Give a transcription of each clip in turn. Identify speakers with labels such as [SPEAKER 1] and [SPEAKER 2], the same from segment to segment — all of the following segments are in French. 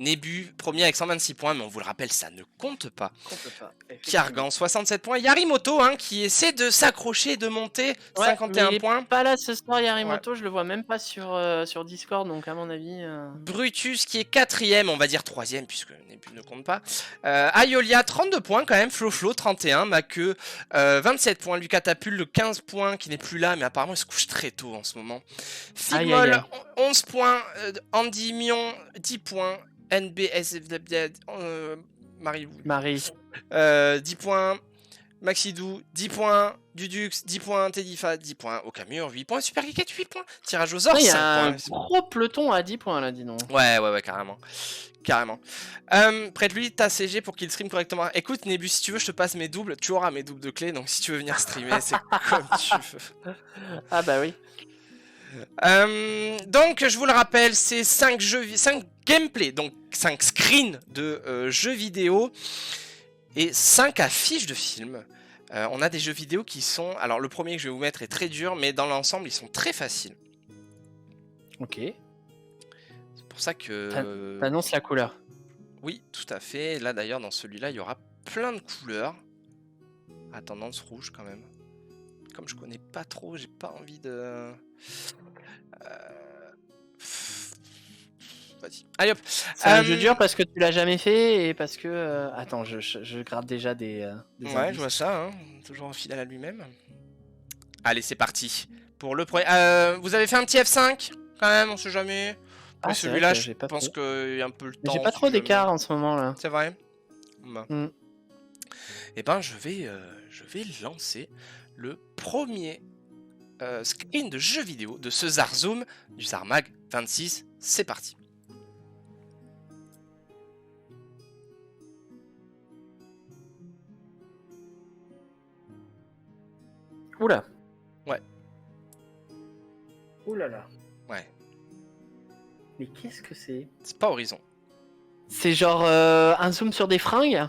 [SPEAKER 1] Nebu, premier avec 126 points, mais on vous le rappelle, ça ne compte pas.
[SPEAKER 2] Compte pas.
[SPEAKER 1] Kargan, 67 points. Yarimoto, hein, qui essaie de s'accrocher, de monter, 51 points.
[SPEAKER 2] Pas là ce soir, Yarimoto, je le vois même pas sur Discord, donc à mon avis...
[SPEAKER 1] Brutus, qui est 4ème, on va dire 3ème, puisque Nebu ne compte pas. Ayolia, 32 points quand même. Floflo, 31. Makeu, 27 points. Lui Catapulte, 15 points, qui n'est plus là, mais apparemment il se couche très tôt en ce moment. Figmol, 11 points. Andy Mion, 10 points. NBS, Marie, 10 points. Maxidou, 10 points. Dudux, 10 points. Teddyfa, 10 points. Okamur, 8 points. Super Geekette, 8 points. Tirage aux or, 5 points.
[SPEAKER 2] Il y a un gros peloton à 10 points là, dis donc.
[SPEAKER 1] Ouais, carrément. Prête-lui ta CG pour qu'il stream correctement. Écoute, Nebu, si tu veux, je te passe mes doubles. Tu auras mes doubles de clés, donc si tu veux venir streamer, c'est comme tu veux.
[SPEAKER 2] Ah bah oui.
[SPEAKER 1] Donc, je vous le rappelle, c'est 5 gameplays, donc 5 screens de jeux vidéo et 5 affiches de films. On a des jeux vidéo qui sont... Alors, le premier que je vais vous mettre est très dur, mais dans l'ensemble, ils sont très faciles.
[SPEAKER 2] Ok.
[SPEAKER 1] C'est pour ça que...
[SPEAKER 2] T'annonces la couleur.
[SPEAKER 1] Oui, tout à fait. Là, d'ailleurs, dans celui-là, il y aura plein de couleurs. À tendance rouge, quand même. Comme je connais pas trop, j'ai pas envie de... Vas-y. Allez hop.
[SPEAKER 2] C'est un jeu dur parce que tu l'as jamais fait et parce que... Attends, je gratte déjà des
[SPEAKER 1] ouais,
[SPEAKER 2] indices.
[SPEAKER 1] je vois ça, hein. Toujours fidèle à lui-même. Allez, c'est parti. Pour le premier... vous avez fait un petit F5 quand même, on sait jamais.
[SPEAKER 2] Ah,
[SPEAKER 1] celui-là, je pense qu'il y a un peu le temps.
[SPEAKER 2] J'ai pas trop d'écart en ce moment là.
[SPEAKER 1] C'est vrai. Bah. Et ben, je vais lancer le premier screen de jeu vidéo de ce Zarzoom du Zarmag 26. C'est parti.
[SPEAKER 2] Oula.
[SPEAKER 1] Ouais.
[SPEAKER 2] Oulala.
[SPEAKER 1] Ouais.
[SPEAKER 2] Mais qu'est-ce que c'est?
[SPEAKER 1] C'est pas Horizon.
[SPEAKER 2] C'est genre un zoom sur des fringues?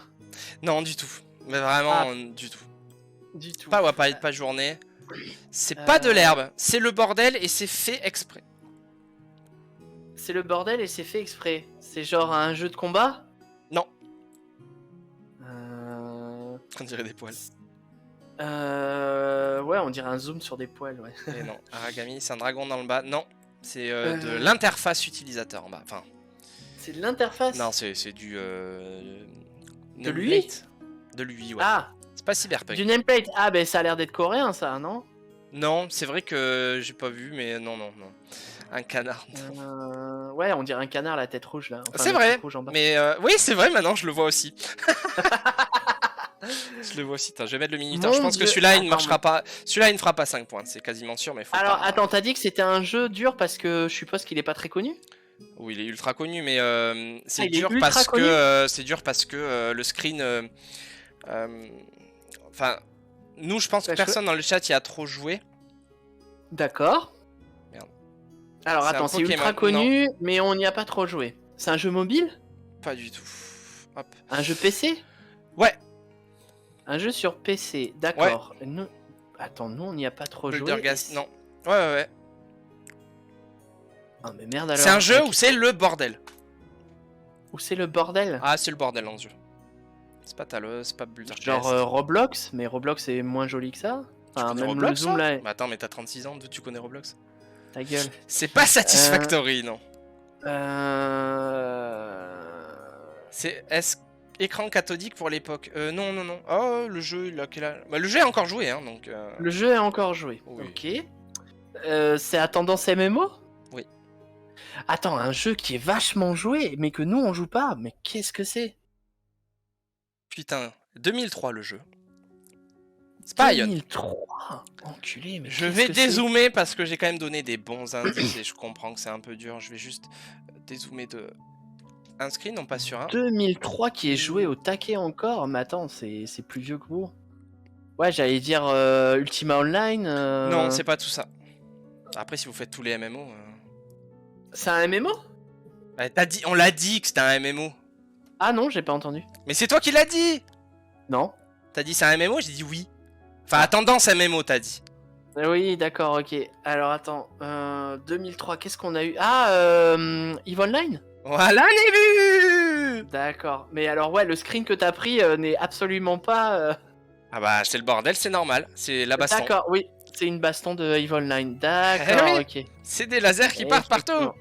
[SPEAKER 1] Non, du tout. Mais vraiment, du tout.
[SPEAKER 2] Du tout.
[SPEAKER 1] Pas Wapite, pas Journée. C'est pas de l'herbe. C'est le bordel et c'est fait exprès.
[SPEAKER 2] C'est le bordel et c'est fait exprès. C'est genre un jeu de combat?
[SPEAKER 1] Non. On dirait des poils.
[SPEAKER 2] Ouais, on dirait un zoom sur des poils, ouais.
[SPEAKER 1] Et non, Aragami, c'est un dragon dans le bas. Non, c'est de l'interface utilisateur en bas. Enfin,
[SPEAKER 2] c'est de l'interface?
[SPEAKER 1] Non, c'est du...
[SPEAKER 2] de l'UI?
[SPEAKER 1] De l'UI, ouais.
[SPEAKER 2] Ah,
[SPEAKER 1] c'est pas Cyberpunk.
[SPEAKER 2] Du nameplate. Ah, ben ça a l'air d'être coréen, ça, non?
[SPEAKER 1] Non, c'est vrai que j'ai pas vu, mais non. Un canard.
[SPEAKER 2] Ouais, on dirait un canard, la tête rouge, là. Enfin,
[SPEAKER 1] c'est vrai,
[SPEAKER 2] rouge en bas.
[SPEAKER 1] mais oui, c'est vrai, maintenant, je le vois aussi. Je le vois aussi, je vais mettre le minuteur. Je pense que celui-là, il ne marchera pas. Celui-là, il ne fera pas 5 points, c'est quasiment sûr, mais faut
[SPEAKER 2] Alors,
[SPEAKER 1] pas...
[SPEAKER 2] attends, t'as dit que c'était un jeu dur parce que je suppose qu'il est pas très connu?
[SPEAKER 1] Oui, il est ultra connu, mais c'est dur parce que le screen... Enfin, nous, je pense que personne dans le chat y a trop joué.
[SPEAKER 2] D'accord.
[SPEAKER 1] Merde.
[SPEAKER 2] Alors, attends, c'est ultra connu, mais on n'y a pas trop joué. C'est un jeu mobile?
[SPEAKER 1] Pas du tout. Hop.
[SPEAKER 2] Un jeu PC?
[SPEAKER 1] Ouais.
[SPEAKER 2] Un jeu sur PC, d'accord. Ouais. Nous... Attends, nous, on n'y a pas trop joué.
[SPEAKER 1] Non. Ouais.
[SPEAKER 2] Ah, mais merde alors.
[SPEAKER 1] C'est un jeu où c'est le bordel.
[SPEAKER 2] Où c'est le bordel?
[SPEAKER 1] Ah, c'est le bordel dans ce jeu. C'est pas Talos, c'est pas Buldercast.
[SPEAKER 2] Genre Roblox, mais Roblox est moins joli que ça.
[SPEAKER 1] Enfin, même Roblox, le zoom là. Mais attends, mais t'as 36 ans, d'où tu connais Roblox?
[SPEAKER 2] Ta gueule.
[SPEAKER 1] C'est pas Satisfactory, non. C'est écran cathodique pour l'époque. Non. Oh, le jeu, il a quel âge? Bah, le jeu est encore joué, hein, donc...
[SPEAKER 2] Le jeu est encore joué, oui. Ok. C'est à tendance MMO?
[SPEAKER 1] Oui.
[SPEAKER 2] Attends, un jeu qui est vachement joué, mais que nous, on joue pas. Mais qu'est-ce que c'est?
[SPEAKER 1] Putain, 2003 le jeu. C'est pas Ion.
[SPEAKER 2] 2003 enculé, mais
[SPEAKER 1] je vais dézoomer parce que j'ai quand même donné des bons indices et je comprends que c'est un peu dur. Je vais juste dézoomer de... Un screen, non pas sur un.
[SPEAKER 2] 2003 qui est joué au taquet encore? Mais attends, c'est plus vieux que vous. Ouais, j'allais dire Ultima Online.
[SPEAKER 1] Non, c'est pas tout ça. Après, si vous faites tous les MMO...
[SPEAKER 2] C'est un MMO?
[SPEAKER 1] On l'a dit que c'était un MMO.
[SPEAKER 2] Ah non, j'ai pas entendu.
[SPEAKER 1] Mais c'est toi qui l'as dit.
[SPEAKER 2] Non.
[SPEAKER 1] T'as dit c'est un MMO? J'ai dit oui. Enfin, à tendance MMO, t'as dit.
[SPEAKER 2] Oui, d'accord, ok. Alors, attends. 2003, qu'est-ce qu'on a eu? Ah, EVE Online?
[SPEAKER 1] Voilà, Nebu.
[SPEAKER 2] D'accord. Mais alors, ouais, le screen que t'as pris n'est absolument pas.
[SPEAKER 1] Ah bah, c'est le bordel, c'est normal. C'est la baston.
[SPEAKER 2] D'accord, oui. C'est une baston de Evil 9.
[SPEAKER 1] Eh
[SPEAKER 2] D'accord,
[SPEAKER 1] oui,
[SPEAKER 2] ok.
[SPEAKER 1] c'est des lasers qui partent partout.
[SPEAKER 2] Effectivement.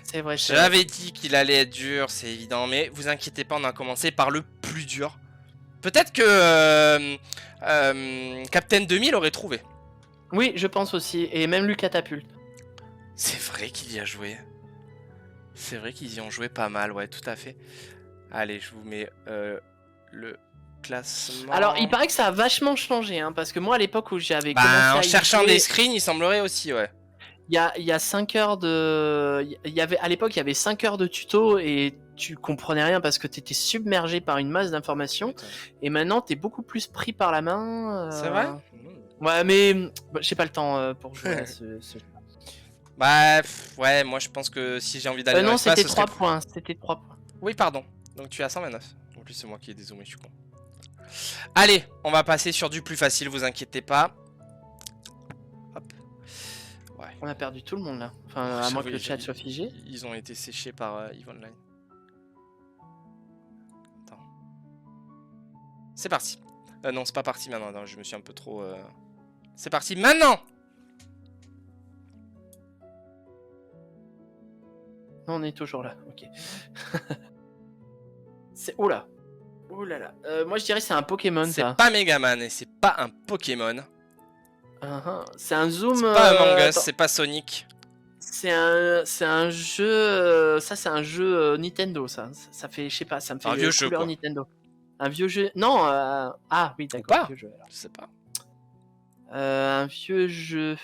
[SPEAKER 2] C'est vrai, c'est vrai.
[SPEAKER 1] J'avais dit qu'il allait être dur, c'est évident. Mais vous inquiétez pas, on a commencé par le plus dur. Peut-être que Captain 2000 aurait trouvé.
[SPEAKER 2] Oui, je pense aussi. Et même lui catapulte.
[SPEAKER 1] C'est vrai qu'il y a joué. C'est vrai qu'ils y ont joué pas mal, ouais, tout à fait. Allez, je vous mets le classement.
[SPEAKER 2] Alors, il paraît que ça a vachement changé, hein, parce que moi, à l'époque où j'avais commencé
[SPEAKER 1] Bah, en
[SPEAKER 2] à y
[SPEAKER 1] cherchant
[SPEAKER 2] jouer,
[SPEAKER 1] des screens, il semblerait aussi, ouais.
[SPEAKER 2] il y a 5 heures de... Il y avait, à l'époque, il y avait 5 heures de tuto et tu comprenais rien parce que t'étais submergé par une masse d'informations. Et maintenant, t'es beaucoup plus pris par la main.
[SPEAKER 1] C'est vrai?
[SPEAKER 2] Ouais, mais j'ai pas le temps pour jouer à ce...
[SPEAKER 1] Bah, ouais, moi je pense que si j'ai envie d'aller dans
[SPEAKER 2] non,
[SPEAKER 1] l'espace,
[SPEAKER 2] c'était
[SPEAKER 1] ce serait
[SPEAKER 2] 3 points. C'était 3 points.
[SPEAKER 1] Oui, pardon. Donc tu es à 129. En plus, c'est moi qui ai dézoomé, je suis con. Allez, on va passer sur du plus facile, vous inquiétez pas. Hop. Ouais.
[SPEAKER 2] On a perdu tout le monde là. Enfin, à moins que le chat soit figé.
[SPEAKER 1] Ils ont été séchés par EVE Online. Attends. C'est parti. Non, c'est pas parti maintenant. Non, je me suis un peu trop... C'est parti maintenant!
[SPEAKER 2] Non, on est toujours là. Ok. C'est... Oula. Oh là là. Moi, je dirais que c'est un Pokémon,
[SPEAKER 1] C'est
[SPEAKER 2] ça.
[SPEAKER 1] pas Megaman et c'est pas un Pokémon.
[SPEAKER 2] C'est un Zoom...
[SPEAKER 1] C'est pas Among Us,
[SPEAKER 2] attends.
[SPEAKER 1] c'est pas Sonic.
[SPEAKER 2] C'est un jeu... ça, c'est un jeu Nintendo, ça. Ça fait, je sais pas, ça me fait
[SPEAKER 1] Un vieux jeu,
[SPEAKER 2] couleur
[SPEAKER 1] quoi.
[SPEAKER 2] Nintendo. Un vieux jeu... Non, ah oui,
[SPEAKER 1] Ou
[SPEAKER 2] d'accord.
[SPEAKER 1] pas,
[SPEAKER 2] Un vieux jeu, alors.
[SPEAKER 1] je sais pas.
[SPEAKER 2] Un vieux jeu...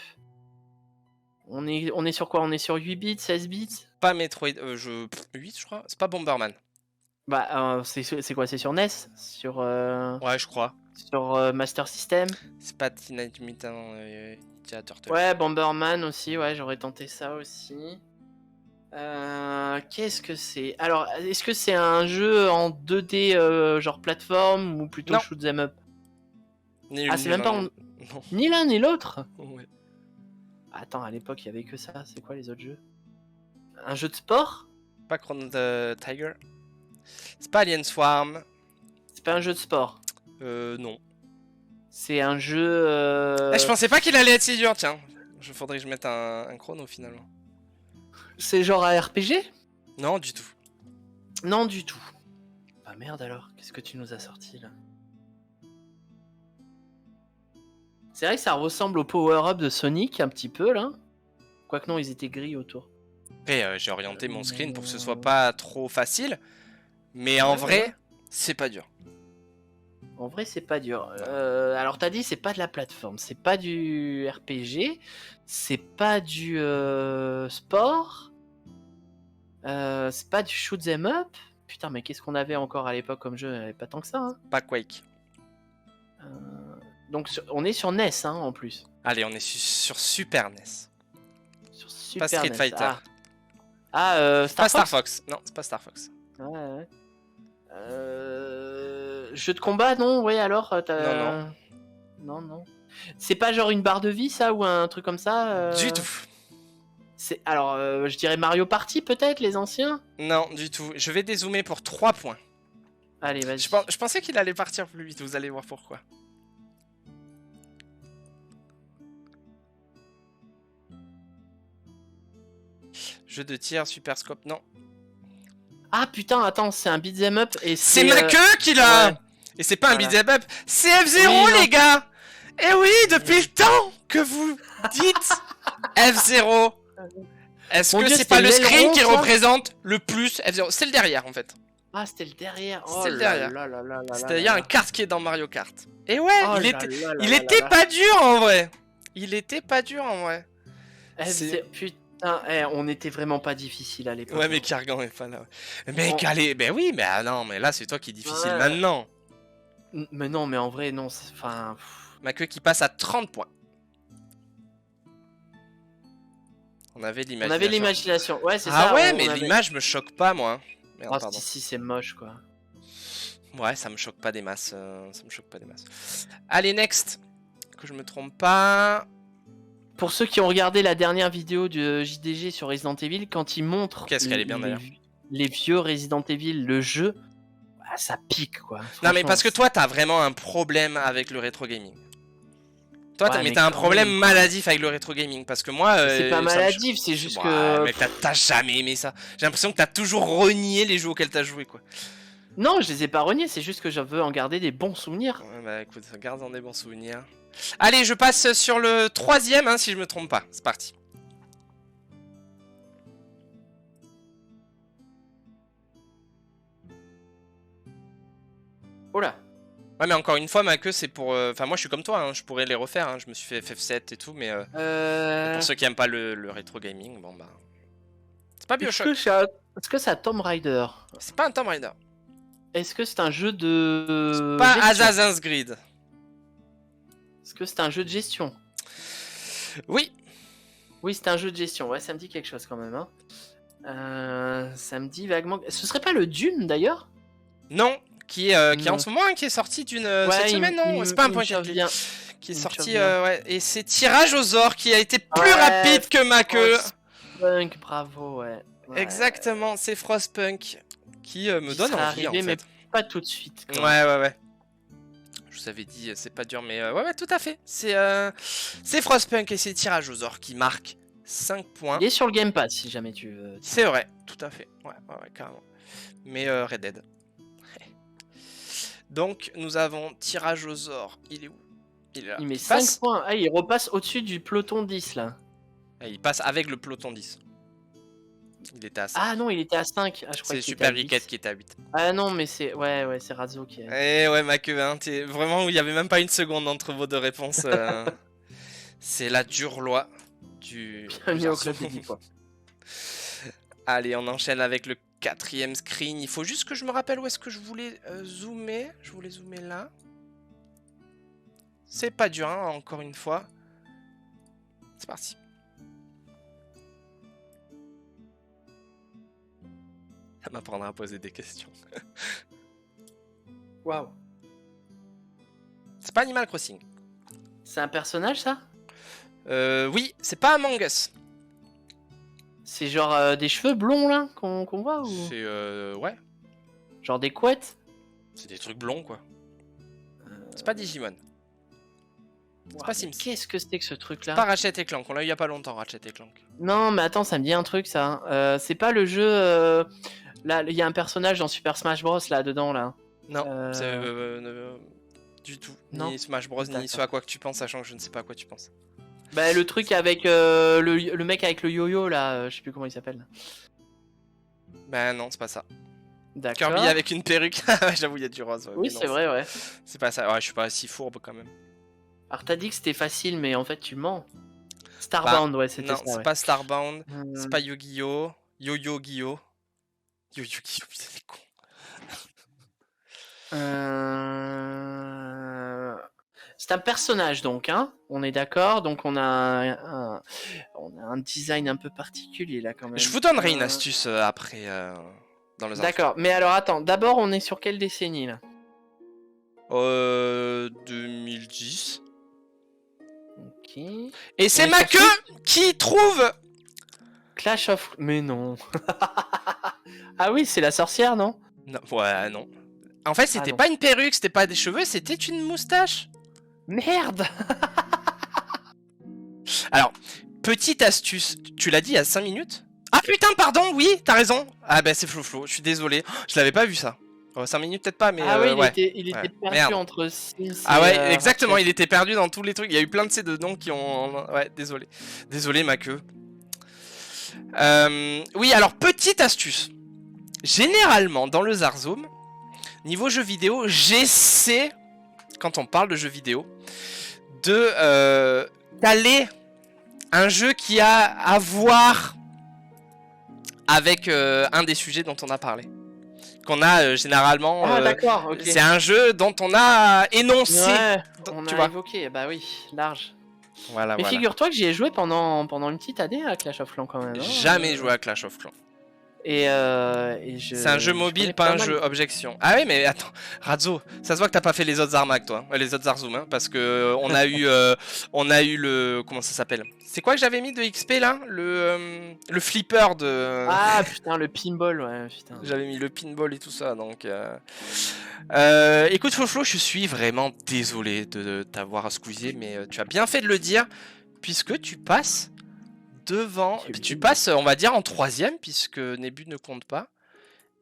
[SPEAKER 2] On est sur quoi? On est sur 8 bits, 16 bits?
[SPEAKER 1] Pas Metroid, 8 je crois. C'est pas Bomberman.
[SPEAKER 2] Bah, c'est quoi? C'est sur NES? Sur,
[SPEAKER 1] Ouais, je crois.
[SPEAKER 2] sur Master System?
[SPEAKER 1] C'est pas Teenage Mutant Ninja Turtles.
[SPEAKER 2] Ouais, Bomberman aussi, ouais, j'aurais tenté ça aussi. Qu'est-ce que c'est? Alors, est-ce que c'est un jeu en 2D genre plateforme ou plutôt
[SPEAKER 1] Non.
[SPEAKER 2] shoot 'em up?
[SPEAKER 1] Ni
[SPEAKER 2] Ah,
[SPEAKER 1] l'une
[SPEAKER 2] c'est
[SPEAKER 1] ni
[SPEAKER 2] même pas
[SPEAKER 1] l'autre.
[SPEAKER 2] en...
[SPEAKER 1] Non.
[SPEAKER 2] Ni l'un ni l'autre?
[SPEAKER 1] Ouais.
[SPEAKER 2] Attends, à l'époque, il y avait que ça. C'est quoi les autres jeux? Un jeu de sport?
[SPEAKER 1] Pas Chrono Tiger. C'est pas Alien Swarm.
[SPEAKER 2] C'est pas un jeu de sport.
[SPEAKER 1] Non.
[SPEAKER 2] C'est un jeu...
[SPEAKER 1] Eh, je pensais pas qu'il allait être si dur, tiens. Faudrait que je mette un chrono finalement.
[SPEAKER 2] C'est genre un RPG?
[SPEAKER 1] Non, du tout.
[SPEAKER 2] Non, du tout. Bah merde alors, qu'est-ce que tu nous as sorti là? C'est vrai que ça ressemble au power-up de Sonic un petit peu là. Quoique non, ils étaient gris autour.
[SPEAKER 1] Après, j'ai orienté mon screen pour que ce soit pas trop facile. Mais en vrai, c'est pas dur.
[SPEAKER 2] En vrai, c'est pas dur. Alors t'as dit c'est pas de la plateforme, c'est pas du RPG, c'est pas du sport, c'est pas du shoot 'em up. Putain, mais qu'est-ce qu'on avait encore à l'époque comme jeu? Il y avait pas tant que ça. Hein.
[SPEAKER 1] Pas Quake.
[SPEAKER 2] Donc on est sur NES hein, en plus.
[SPEAKER 1] Allez, on est sur Super NES.
[SPEAKER 2] Sur Super
[SPEAKER 1] Pas Street
[SPEAKER 2] NES.
[SPEAKER 1] Fighter.
[SPEAKER 2] Star
[SPEAKER 1] Pas Star
[SPEAKER 2] Fox.
[SPEAKER 1] Fox. Non, c'est pas Star Fox.
[SPEAKER 2] Ouais. Jeu de combat, non? Oui, alors Non, non. C'est pas genre une barre de vie, ça, ou un truc comme ça
[SPEAKER 1] Du tout.
[SPEAKER 2] Alors, je dirais Mario Party, peut-être, les anciens?
[SPEAKER 1] Non, du tout. Je vais dézoomer pour 3 points.
[SPEAKER 2] Allez, vas-y.
[SPEAKER 1] Je pensais qu'il allait partir plus vite, vous allez voir pourquoi. Jeu de tir, Super Scope, non.
[SPEAKER 2] Ah putain, attends, c'est un beat'em up et
[SPEAKER 1] C'est ma queue qui l'a.
[SPEAKER 2] Ouais.
[SPEAKER 1] Et c'est pas un
[SPEAKER 2] Voilà.
[SPEAKER 1] beat'em up, c'est F0
[SPEAKER 2] Oui, non.
[SPEAKER 1] les gars. Et oui, depuis le temps que vous dites F0. Est-ce
[SPEAKER 2] Mon
[SPEAKER 1] que
[SPEAKER 2] Dieu,
[SPEAKER 1] c'est pas
[SPEAKER 2] c'était
[SPEAKER 1] le screen
[SPEAKER 2] l'aileron,
[SPEAKER 1] qui
[SPEAKER 2] ça
[SPEAKER 1] représente le plus F0? C'est le derrière en fait.
[SPEAKER 2] Ah, c'était le derrière.
[SPEAKER 1] C'était le
[SPEAKER 2] là
[SPEAKER 1] derrière.
[SPEAKER 2] là là là là
[SPEAKER 1] C'est-à-dire
[SPEAKER 2] là.
[SPEAKER 1] un kart qui est dans Mario Kart. Et ouais,
[SPEAKER 2] Oh
[SPEAKER 1] il
[SPEAKER 2] là
[SPEAKER 1] était,
[SPEAKER 2] là là
[SPEAKER 1] il
[SPEAKER 2] là
[SPEAKER 1] était
[SPEAKER 2] là.
[SPEAKER 1] pas dur en vrai. Il était pas dur en vrai.
[SPEAKER 2] Putain, on était vraiment pas difficile à l'époque.
[SPEAKER 1] Ouais, mais Kargan est pas là. Mais
[SPEAKER 2] Oh.
[SPEAKER 1] allez, ben oui, mais ah non, mais là c'est toi qui est difficile
[SPEAKER 2] Ouais.
[SPEAKER 1] maintenant.
[SPEAKER 2] Mais non, mais en vrai, non. Enfin.
[SPEAKER 1] Ma queue qui passe à 30 points. On avait l'imagination.
[SPEAKER 2] On avait l'imagination. Ouais, c'est
[SPEAKER 1] Ah
[SPEAKER 2] ça.
[SPEAKER 1] ouais,
[SPEAKER 2] on
[SPEAKER 1] mais
[SPEAKER 2] avait...
[SPEAKER 1] l'image me choque pas moi. Merde,
[SPEAKER 2] Oh,
[SPEAKER 1] pardon.
[SPEAKER 2] si, c'est moche quoi.
[SPEAKER 1] Ouais, ça me choque pas des masses. Ça me choque pas des masses. Allez, next. Que je me trompe pas.
[SPEAKER 2] Pour ceux qui ont regardé la dernière vidéo de JDG sur Resident Evil, quand il montre
[SPEAKER 1] Qu'est-ce qu'elle est bien, d'ailleurs.
[SPEAKER 2] les vieux Resident Evil, le jeu, Ah, ça pique quoi.
[SPEAKER 1] Non, mais
[SPEAKER 2] Franchement,
[SPEAKER 1] parce que toi, t'as vraiment un problème avec le rétro gaming. Toi,
[SPEAKER 2] ouais,
[SPEAKER 1] mais
[SPEAKER 2] mais
[SPEAKER 1] t'as un
[SPEAKER 2] quand
[SPEAKER 1] problème
[SPEAKER 2] même,
[SPEAKER 1] maladif avec le rétro gaming. Parce que moi.
[SPEAKER 2] c'est pas
[SPEAKER 1] ça me
[SPEAKER 2] maladif, c'est juste
[SPEAKER 1] Ouais,
[SPEAKER 2] que.
[SPEAKER 1] mec, t'as jamais aimé ça. J'ai l'impression que t'as toujours renié les jeux auxquels t'as joué, quoi.
[SPEAKER 2] Non, je les ai pas reniés, c'est juste que je veux en garder des bons souvenirs.
[SPEAKER 1] Ouais, bah écoute, garde-en des bons souvenirs. Allez, je passe sur le 3ème, hein, si je me trompe pas. C'est parti.
[SPEAKER 2] Oh là.
[SPEAKER 1] Ouais, mais encore une fois, ma queue, c'est pour. Enfin, moi, je suis comme toi, hein, je pourrais les refaire. Hein, je me suis fait FF7 et tout, mais pour ceux qui aiment pas le rétro gaming, bon bah. C'est pas Bioshock.
[SPEAKER 2] Est-ce que c'est un Tomb Raider?
[SPEAKER 1] C'est pas un Tomb Raider.
[SPEAKER 2] Est-ce que c'est un jeu de
[SPEAKER 1] Pas
[SPEAKER 2] gestion?
[SPEAKER 1] Assassin's Creed.
[SPEAKER 2] Est-ce que c'est un jeu de gestion?
[SPEAKER 1] Oui.
[SPEAKER 2] Oui, c'est un jeu de gestion. Ouais, ça me dit quelque chose quand même. Hein. Ça me dit vaguement. Ce serait pas le Dune d'ailleurs?
[SPEAKER 1] Non. Qui est en
[SPEAKER 2] Non.
[SPEAKER 1] ce moment, hein, qui est sorti d'une
[SPEAKER 2] Ouais,
[SPEAKER 1] cette semaine, non? C'est pas un point and click. Qui est sorti, ouais. Et c'est Tirage aux Ors qui a été plus rapide que ma queue.
[SPEAKER 2] Frostpunk, bravo, ouais.
[SPEAKER 1] Exactement, c'est Frostpunk qui me donne envie, en fait.
[SPEAKER 2] Mais pas tout de suite. Quoi.
[SPEAKER 1] Ouais. Je vous avais dit, c'est pas dur, mais ouais, tout à fait. C'est Frostpunk et c'est Tirage aux Ors qui marque 5 points.
[SPEAKER 2] Il est sur le Game Pass si jamais tu veux.
[SPEAKER 1] C'est vrai, tout à fait. Ouais, carrément. Mais Red Dead. Donc, nous avons Tirage aux Ors. Il est où? Il est là.
[SPEAKER 2] Il met 5 points. Ah, il repasse au-dessus du peloton 10 là.
[SPEAKER 1] Ah, il passe avec le peloton 10. Il était à 5.
[SPEAKER 2] Ah non, il était à 5. Ah,
[SPEAKER 1] c'est Super Riquette qui était à 8.
[SPEAKER 2] Ah non, mais c'est. Ouais, c'est Razzo qui
[SPEAKER 1] est. Eh ouais, ma queue, hein, vraiment, il n'y avait même pas une seconde entre vos deux réponses. C'est la dure loi du.
[SPEAKER 2] Bienvenue au club des 10 points.
[SPEAKER 1] Allez, on enchaîne avec le 4ème screen. Il faut juste que je me rappelle où est-ce que je voulais zoomer. Je voulais zoomer là. C'est pas dur, hein, encore une fois. C'est parti. Ça m'apprendra à poser des questions.
[SPEAKER 2] Waouh.
[SPEAKER 1] C'est pas Animal Crossing.
[SPEAKER 2] C'est un personnage ça?
[SPEAKER 1] Oui, c'est pas Among Us.
[SPEAKER 2] C'est genre des cheveux blonds là qu'on voit ou...
[SPEAKER 1] C'est ouais.
[SPEAKER 2] Genre des couettes?
[SPEAKER 1] C'est des trucs blonds quoi. C'est pas Digimon. C'est pas Sims.
[SPEAKER 2] Qu'est-ce que c'était que ce truc là?
[SPEAKER 1] C'est pas Ratchet et Clank, on l'a eu il y a pas longtemps Ratchet et Clank.
[SPEAKER 2] Non mais attends, ça me dit un truc ça. C'est pas le jeu... Là, il y a un personnage dans Super Smash Bros là dedans là.
[SPEAKER 1] Non, c'est du tout.
[SPEAKER 2] Non.
[SPEAKER 1] Ni Smash Bros, ni ce à quoi que tu penses, sachant que je ne sais pas à quoi tu penses.
[SPEAKER 2] Bah le truc avec le mec avec le yo-yo là, je sais plus comment il s'appelle.
[SPEAKER 1] Bah non, c'est pas ça.
[SPEAKER 2] D'accord.
[SPEAKER 1] Kirby avec une perruque. J'avoue, il y a du rose. Ouais,
[SPEAKER 2] oui, c'est vrai, ouais.
[SPEAKER 1] C'est pas ça. Ouais, je suis pas si fourbe quand même.
[SPEAKER 2] Alors t'as dit que c'était facile, mais en fait tu mens. Starbound, ouais, c'était ça.
[SPEAKER 1] Non, c'est pas Starbound. C'est pas Yu-Gi-Oh! Yo-Yo-Gi-Oh! Yo-Yo-Gi-Oh! Putain, c'est con.
[SPEAKER 2] C'est un personnage donc, hein. On est d'accord. Donc on a un design un peu particulier là quand même.
[SPEAKER 1] Je vous donnerai une astuce après dans le.
[SPEAKER 2] D'accord. Mais alors attends. D'abord, on est sur quelle décennie là?
[SPEAKER 1] 2010.
[SPEAKER 2] Ok.
[SPEAKER 1] Et c'est ma queue qui trouve.
[SPEAKER 2] Clash of. Mais non. Ah oui, c'est la sorcière, non?
[SPEAKER 1] Non. Ouais, non. En fait, c'était pas une perruque, c'était pas des cheveux, c'était une moustache.
[SPEAKER 2] Merde.
[SPEAKER 1] Alors, petite astuce, tu l'as dit il y a 5 minutes? Ah putain, pardon, oui, t'as raison. Ah bah c'est Flo, je suis désolé, je l'avais pas vu ça. 5 minutes peut-être pas, mais
[SPEAKER 2] ah oui,
[SPEAKER 1] ouais.
[SPEAKER 2] il était perdu entre Sims
[SPEAKER 1] ah ouais, exactement, il était perdu dans tous les trucs. Il y a eu plein de ces deux noms qui ont... Ouais, désolé ma queue. Oui, alors petite astuce. Généralement, dans le Zarzome, niveau jeux vidéo, j'essaie, quand on parle de jeux vidéo, de caler un jeu qui a à voir avec un des sujets dont on a parlé. Qu'on a généralement...
[SPEAKER 2] Ah d'accord, ok.
[SPEAKER 1] C'est un jeu dont on a énoncé.
[SPEAKER 2] Ouais, on a évoqué, bah oui, large.
[SPEAKER 1] Voilà,
[SPEAKER 2] mais figure-toi que j'y ai joué pendant une petite année à Clash of Clans quand même.
[SPEAKER 1] Jamais joué à Clash of Clans. C'est un jeu
[SPEAKER 2] je
[SPEAKER 1] mobile,
[SPEAKER 2] connais
[SPEAKER 1] pas un
[SPEAKER 2] mal.
[SPEAKER 1] jeu objection. Ah oui, mais attends, Razzo, ça se voit que t'as pas fait les autres armaques, toi, les autres Arzoom, hein, parce que on a eu le, comment ça s'appelle? C'est quoi que j'avais mis de XP là? Le flipper de.
[SPEAKER 2] Ah putain, le pinball, ouais, putain.
[SPEAKER 1] J'avais mis le pinball et tout ça, donc. Écoute, Flo, je suis vraiment désolé de t'avoir squeezé, mais tu as bien fait de le dire, puisque tu passes devant. Tu passes, on va dire, en troisième, puisque Nebu ne compte pas.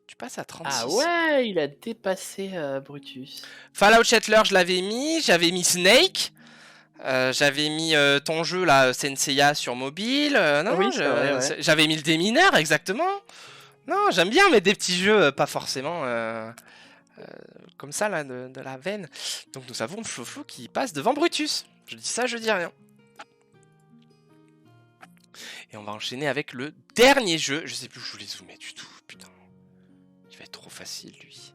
[SPEAKER 1] Tu passes à 36.
[SPEAKER 2] Ah ouais, il a dépassé Brutus.
[SPEAKER 1] Fallout Shelter, je l'avais mis. J'avais mis Snake. J'avais mis ton jeu là, Senseiya sur mobile. Non,
[SPEAKER 2] Oui, c'est vrai, ouais.
[SPEAKER 1] j'avais mis le démineur, exactement. Non, j'aime bien mettre des petits jeux, pas forcément comme ça là, de la veine. Donc nous avons Flo qui passe devant Brutus. Je dis ça, je dis rien. Et on va enchaîner avec le dernier jeu. Je sais plus où je voulais zoomer du tout. Putain. Il va être trop facile lui.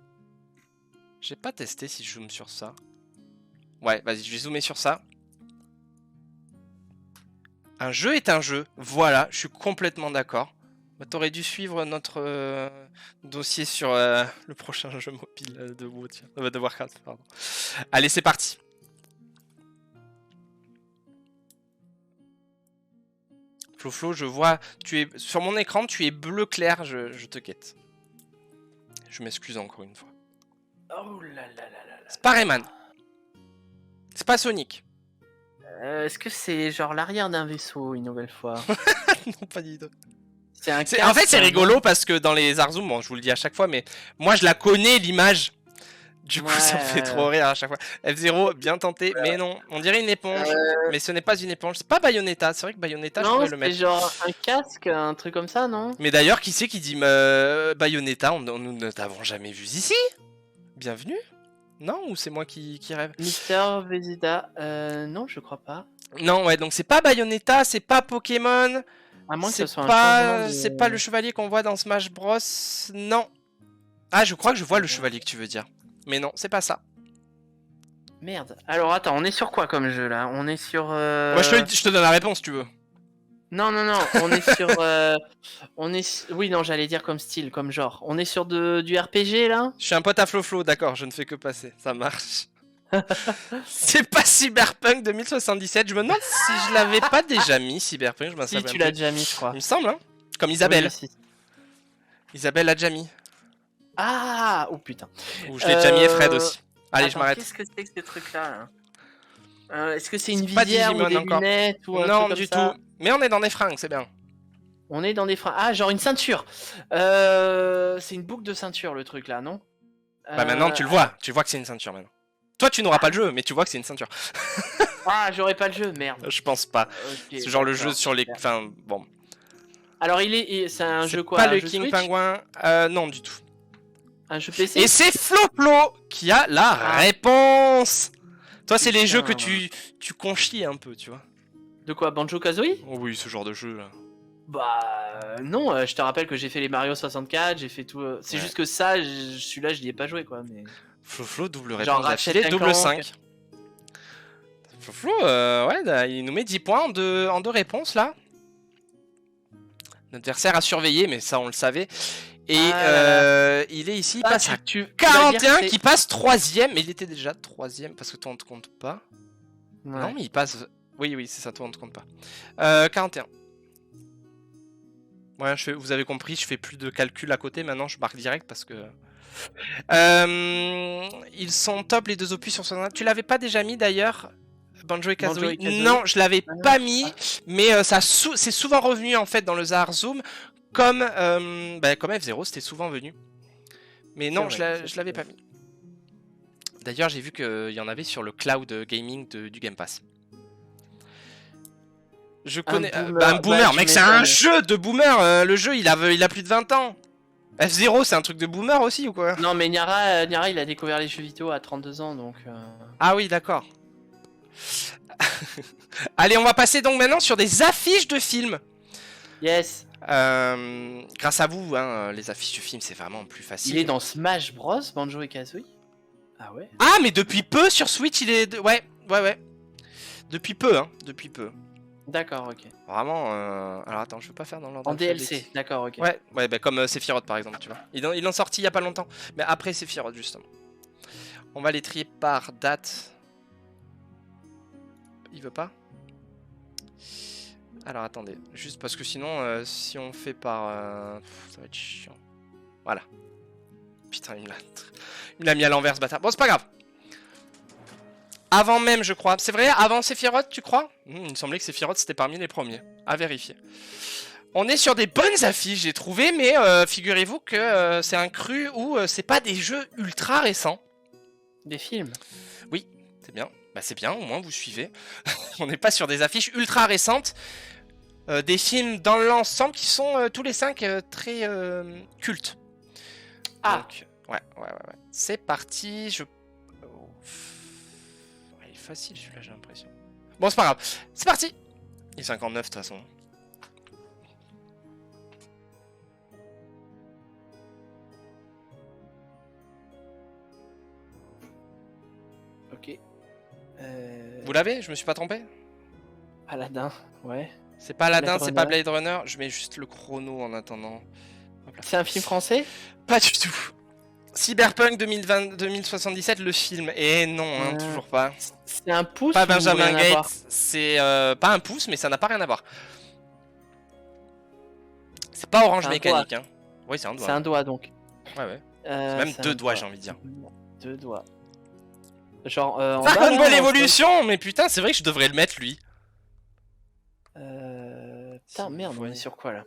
[SPEAKER 1] J'ai pas testé si je zoome sur ça. Ouais, vas-y, je vais zoomer sur ça. Un jeu est un jeu. Voilà, je suis complètement d'accord. Bah, t'aurais dû suivre notre dossier sur le prochain jeu mobile de Warcraft. Pardon. Allez, c'est parti. Flo, je vois, tu es sur mon écran, tu es bleu clair, je te quête. Je m'excuse encore une fois.
[SPEAKER 2] Oh là là là là.
[SPEAKER 1] C'est pas Rayman. C'est pas Sonic.
[SPEAKER 2] Est-ce que c'est genre l'arrière d'un vaisseau une nouvelle fois?
[SPEAKER 1] Non, pas du tout.
[SPEAKER 2] En
[SPEAKER 1] En fait, c'est rigolo parce que dans les Arzoom, bon, je vous le dis à chaque fois, mais moi je la connais l'image. Du coup, ça me fait trop rire à chaque fois. F0, bien tenté, mais non. On dirait une éponge, mais ce n'est pas une éponge. C'est pas Bayonetta. C'est vrai que Bayonetta, je pourrais le mettre.
[SPEAKER 2] C'est genre un casque, un truc comme ça, non?
[SPEAKER 1] Mais d'ailleurs, qui c'est qui dit Bayonetta? Nous ne t'avons jamais vu ici. Bienvenue. Non? Ou c'est moi qui rêve?
[SPEAKER 2] Mister Vegeta, non, je crois pas.
[SPEAKER 1] Non, ouais, donc c'est pas Bayonetta, c'est pas Pokémon.
[SPEAKER 2] À moins que ce soit un changement
[SPEAKER 1] C'est pas le chevalier qu'on voit dans Smash Bros. Non. Ah, je crois que je vois le chevalier que tu veux dire. Mais non, c'est pas ça.
[SPEAKER 2] Merde. Alors attends, on est sur quoi comme jeu là? On est sur.
[SPEAKER 1] Moi, je te donne la réponse, tu veux.
[SPEAKER 2] Non, on est sur. Oui, non, j'allais dire comme style, comme genre. On est sur du RPG là?
[SPEAKER 1] Je suis un pote à Flo, d'accord, je ne fais que passer. Ça marche. C'est pas Cyberpunk 2077. Je me demande si je l'avais pas déjà mis, Cyberpunk. Je m'en
[SPEAKER 2] Si, tu l'as déjà mis, je crois.
[SPEAKER 1] Il me semble, hein. Comme Isabelle.
[SPEAKER 2] Oui, si.
[SPEAKER 1] Isabelle l'a déjà mis.
[SPEAKER 2] Ah! Oh putain.
[SPEAKER 1] Ou je l'ai déjà mis et Fred aussi. Allez, je m'arrête.
[SPEAKER 2] Qu'est-ce que c'est que ce truc là? Est-ce que c'est une
[SPEAKER 1] pas
[SPEAKER 2] visière ou
[SPEAKER 1] Digimon
[SPEAKER 2] des
[SPEAKER 1] encore.
[SPEAKER 2] lunettes ou un
[SPEAKER 1] Non,
[SPEAKER 2] truc comme
[SPEAKER 1] du
[SPEAKER 2] ça?
[SPEAKER 1] tout. Mais on est dans des fringues, c'est bien.
[SPEAKER 2] On est dans des freins. Ah, genre une ceinture. C'est une boucle de ceinture le truc là, non?
[SPEAKER 1] Bah maintenant tu le vois. Tu vois que c'est une ceinture maintenant. Toi tu n'auras pas le jeu, mais tu vois que c'est une ceinture.
[SPEAKER 2] Ah, j'aurais pas le jeu, merde.
[SPEAKER 1] Je pense pas.
[SPEAKER 2] Okay,
[SPEAKER 1] c'est genre le jeu sur les. Enfin bon.
[SPEAKER 2] Alors c'est un jeu quoi?
[SPEAKER 1] Pas le
[SPEAKER 2] jeu
[SPEAKER 1] King
[SPEAKER 2] Switch?
[SPEAKER 1] Penguin. Non du tout.
[SPEAKER 2] Un jeu PC?
[SPEAKER 1] Et c'est Flo qui a la réponse. Toi c'est les jeux que tu conchies un peu, tu vois.
[SPEAKER 2] De quoi? Banjo-Kazooie?
[SPEAKER 1] Oh oui, ce genre de jeu là.
[SPEAKER 2] Bah non, je te rappelle que j'ai fait les Mario 64, j'ai fait tout. C'est juste que ça, celui-là, je n'y ai pas joué quoi. Mais
[SPEAKER 1] Flo, double réponse.
[SPEAKER 2] genre Ratchet
[SPEAKER 1] double 5. Flo, ouais, il nous met 10 points en deux réponses là. Notre adversaire a surveillé, mais ça on le savait. Et il est ici, il passe à 41 qui passe 3ème. Mais il était déjà 3ème parce que toi on te compte pas. Ouais. Non, mais il passe. Oui, c'est ça, toi on te compte pas. 41. Ouais, vous avez compris, je fais plus de calcul à côté. Maintenant, je marque direct parce que. Ils sont top les deux opus sur son. Tu l'avais pas déjà mis d'ailleurs? Banjo et Kazooie. Non, je l'avais pas mis, mais c'est souvent revenu en fait dans le Zahar Zoom comme F0, c'était souvent venu. Mais non, je l'avais pas mis. D'ailleurs, j'ai vu qu'il y en avait sur le cloud gaming du Game Pass. Je connais un boomer, mec, c'est un jeu de boomer. Le jeu, il a plus de 20 ans. F0, c'est un truc de boomer aussi ou quoi?
[SPEAKER 2] Non, mais Niara, il a découvert les jeux vidéo à 32 ans, donc.
[SPEAKER 1] Ah oui, d'accord. Allez, on va passer donc maintenant sur des affiches de films.
[SPEAKER 2] Yes.
[SPEAKER 1] Grâce à vous, hein, les affiches de films, c'est vraiment plus facile.
[SPEAKER 2] Il est dans Smash Bros, Banjo et Kazooie. Ah ouais.
[SPEAKER 1] Ah, mais depuis peu sur Switch, il est. Ouais. Depuis peu, hein. Depuis peu.
[SPEAKER 2] D'accord, ok.
[SPEAKER 1] Vraiment, alors attends, je veux pas faire dans l'ordre
[SPEAKER 2] En
[SPEAKER 1] alphabétique.
[SPEAKER 2] DLC, d'accord, ok.
[SPEAKER 1] Ouais, ouais, bah comme Sephiroth par exemple, tu vois. Ils l'ont sorti il y a pas longtemps, mais après Sephiroth justement. On va les trier par date. Il veut pas? Alors attendez, juste parce que sinon, si on fait par... ça va être chiant. Voilà. Putain, il me l'a mis à l'envers ce bâtard. Bon, c'est pas grave. Avant même, je crois. C'est vrai, avant Sephiroth, tu crois? Il me semblait que Sephiroth c'était parmi les premiers. À vérifier. On est sur des bonnes affiches, j'ai trouvé, mais figurez-vous que c'est un cru où c'est pas des jeux ultra récents.
[SPEAKER 2] Des films.
[SPEAKER 1] Oui, c'est bien. Bah c'est bien, au moins vous suivez. On n'est pas sur des affiches ultra récentes. Des films dans l'ensemble qui sont tous les 5 très cultes.
[SPEAKER 2] Ah.
[SPEAKER 1] Donc, ouais. C'est parti, oh. Il est facile celui-là, j'ai l'impression. Bon, c'est pas grave. C'est parti. Il est 59 de toute façon.
[SPEAKER 2] Ok.
[SPEAKER 1] Vous l'avez? Je me suis pas trompé?
[SPEAKER 2] Aladdin, ouais.
[SPEAKER 1] C'est pas Aladdin,
[SPEAKER 2] Blade
[SPEAKER 1] c'est pas
[SPEAKER 2] Runner.
[SPEAKER 1] Blade Runner. Je mets juste le chrono en attendant.
[SPEAKER 2] C'est un film français?
[SPEAKER 1] Pas du tout. Cyberpunk 2077, le film. Et non, hein, toujours pas.
[SPEAKER 2] C'est un pouce
[SPEAKER 1] Pas
[SPEAKER 2] ou
[SPEAKER 1] Benjamin
[SPEAKER 2] rien à voir?
[SPEAKER 1] Gates. C'est pas un pouce, mais ça n'a pas rien à voir. C'est pas Orange
[SPEAKER 2] C'est un
[SPEAKER 1] Mécanique. Hein. Oui, c'est un doigt.
[SPEAKER 2] C'est un doigt donc.
[SPEAKER 1] Ouais. C'est même
[SPEAKER 2] c'est
[SPEAKER 1] deux
[SPEAKER 2] un
[SPEAKER 1] doigts, j'ai envie de dire.
[SPEAKER 2] 2 doigts. Genre en
[SPEAKER 1] Dragon
[SPEAKER 2] bas,
[SPEAKER 1] Ball
[SPEAKER 2] là,
[SPEAKER 1] Evolution, mais putain, c'est vrai que je devrais le mettre lui.
[SPEAKER 2] Putain, merde, on est sur quoi là?